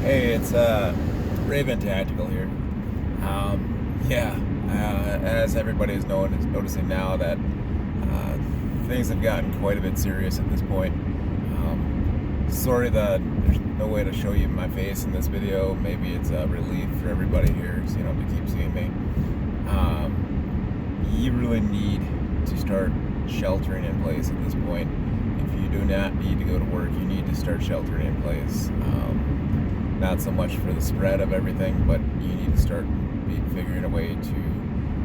Hey, it's Raven Tactical here. Yeah, as everybody is noticing now that things have gotten quite a bit serious at this point. Sorry that there's no way to show you my face in this video. Maybe it's a relief for everybody here, so you don't have to keep seeing me. You really need to start sheltering in place at this point. If you do not need to go to work, you need to start sheltering in place. Not so much for the spread of everything, but you need to start figuring a way to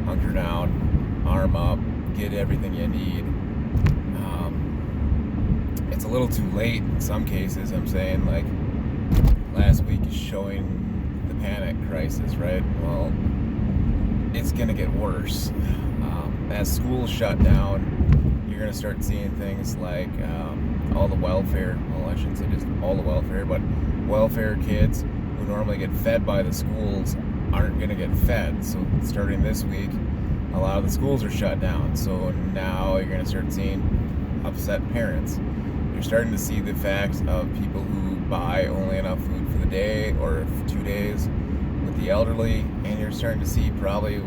hunker down, arm up, get everything you need. It's a little too late in some cases. I'm saying, like, last week is showing the panic crisis, right? Well, it's going to get worse. As schools shut down, you're going to start seeing things like all the welfare, well, I shouldn't say just all the welfare, but welfare kids who normally get fed by the schools aren't going to get fed. So starting this week, a lot of the schools are shut down. So now you're going to start seeing upset parents. You're starting to see the facts of people who buy only enough food for the day or 2 days with the elderly, and you're starting to see, probably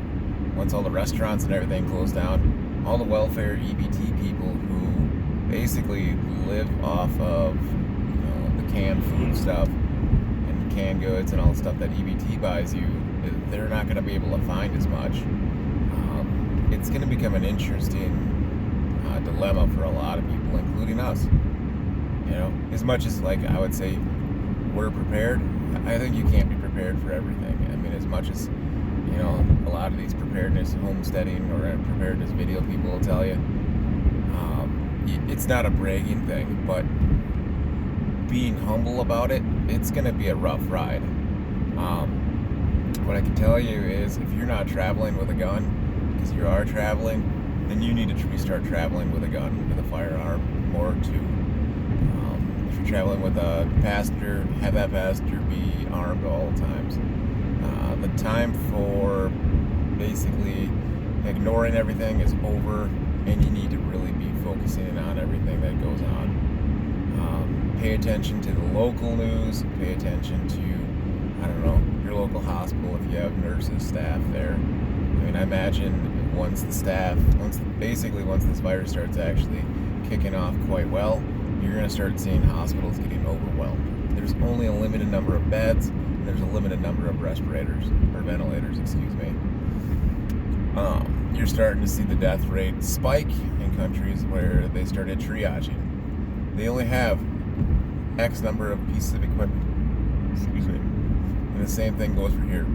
once all the restaurants and everything close down, all the welfare EBT people who basically live off of the canned food stuff and canned goods and all the stuff that EBT buys you. They're not going to be able to find as much. It's going to become an interesting dilemma for a lot of people, including us. As much as, like, I would say we're prepared, I think you can't be prepared for everything. I mean, as much as a lot of these preparedness, homesteading, or preparedness video people will tell you, it's not a bragging thing, but being humble about it, it's going to be a rough ride. What I can tell you is, if you're not traveling with a gun, because you are traveling, then you need to start traveling with a gun, with a firearm, or two. If you're traveling with a passenger, have that passenger be armed all the times. The time for basically ignoring everything is over, and you need to really be focusing on everything that goes on. Pay attention to the local news, pay attention to, I don't know, your local hospital if you have nurses, staff there. I mean, I imagine once this virus starts actually kicking off quite well, you're going to start seeing hospitals getting overwhelmed. There's only a limited number of beds, and there's a limited number of respirators, or ventilators, excuse me. You're starting to see the death rate spike in countries where they started triaging. They only have X number of pieces of equipment, excuse me, and the same thing goes for here.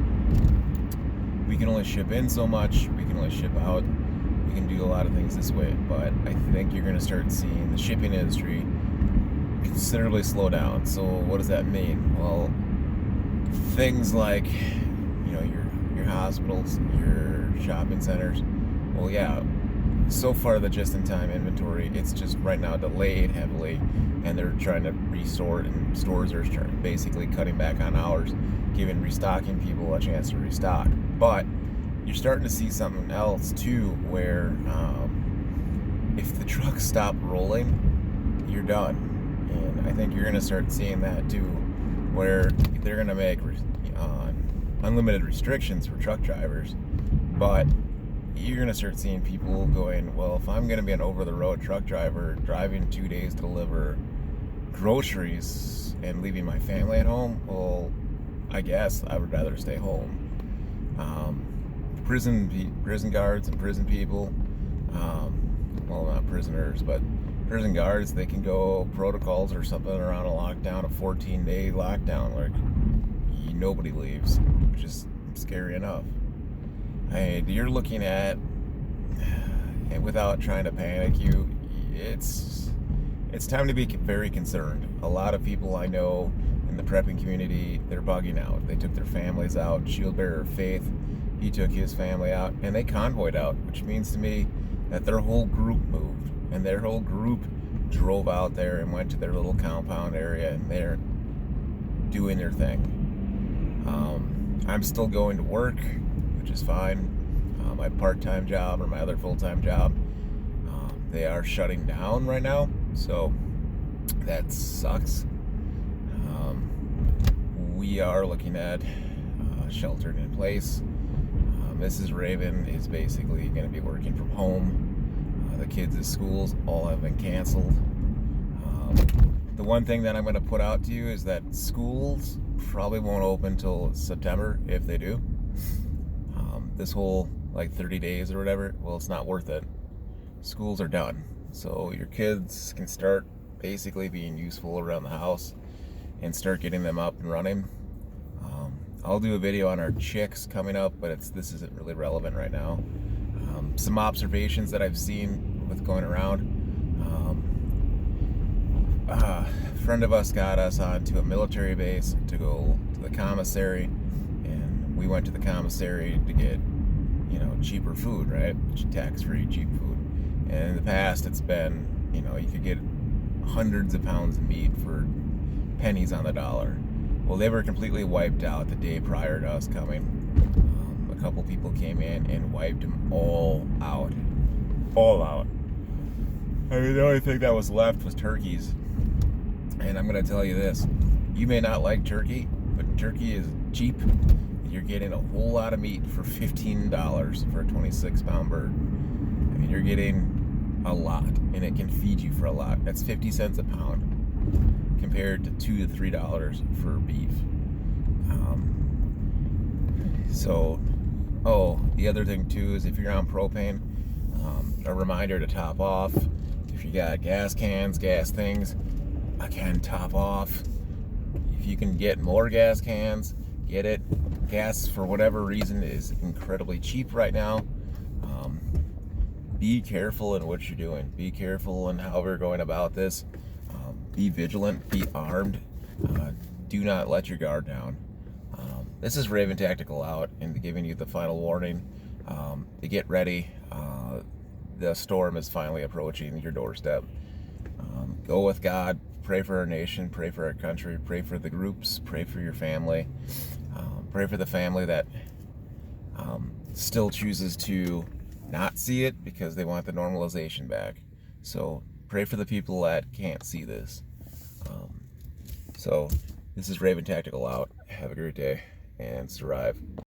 We can only ship in so much, we can only ship out, we can do a lot of things this way, but I think you're going to start seeing the shipping industry considerably slow down. So what does that mean? Well, things like your hospitals, your shopping centers, well, yeah, so far the just-in-time inventory, it's just right now delayed heavily, and they're trying to restore it, and stores are basically cutting back on hours, giving restocking people a chance to restock. But you're starting to see something else too, where if the trucks stop rolling, you're done. And I think you're going to start seeing that too, where they're going to make unlimited restrictions for truck drivers, but you're going to start seeing people going, well, if I'm going to be an over-the-road truck driver driving 2 days to deliver groceries and leaving my family at home, well, I guess I would rather stay home. Prison guards and prison people, well, not prisoners, but prison guards, they can go protocols or something around a lockdown, a 14-day lockdown, where nobody leaves, which is scary enough. You're looking at, and without trying to panic you, it's time to be very concerned. A lot of people I know in the prepping community, they're bugging out. They took their families out. Shield Bearer Faith, he took his family out, and they convoyed out, which means to me that their whole group moved, and their whole group drove out there and went to their little compound area, and they're doing their thing. I'm still going to work, which is fine. My part-time job or my other full-time job, they are shutting down right now, so that sucks. We we are looking at sheltered in place. Mrs. Raven is basically going to be working from home. The kids' schools all have been canceled. The one thing that I'm going to put out to you is that schools probably won't open until September, if they do. This whole like 30 days or whatever, well, it's not worth it. Schools are done, so your kids can start basically being useful around the house and start getting them up and running. I'll do a video on our chicks coming up, but this isn't really relevant right now. Some observations that I've seen with going around. A friend of us got us onto a military base to go to the commissary, and we went to the commissary to get, cheaper food, right? Tax-free, cheap food. And in the past, it's been, you could get hundreds of pounds of meat for pennies on the dollar. Well, they were completely wiped out the day prior to us coming. A couple people came in and wiped them all out. All out. I mean, the only thing that was left was turkeys. And I'm going to tell you this. You may not like turkey, but turkey is cheap. You're getting a whole lot of meat for $15 for a 26-pound bird. I mean, you're getting a lot, and it can feed you for a lot. That's 50 cents a pound compared to $2 to $3 for beef. The other thing too is if you're on propane, a reminder to top off. If you got gas cans, gas things, again, top off. If you can get more gas cans, get it. Gas, for whatever reason, is incredibly cheap right now. Be careful in what you're doing. Be careful in how we're going about this. Be vigilant. Be armed. Do not let your guard down. This is Raven Tactical out and giving you the final warning to get ready. The storm is finally approaching your doorstep. Go with God. Pray for our nation. Pray for our country. Pray for the groups. Pray for your family. Pray for the family that still chooses to not see it because they want the normalization back. So pray for the people that can't see this. So this is Raven Tactical out. Have a great day and survive.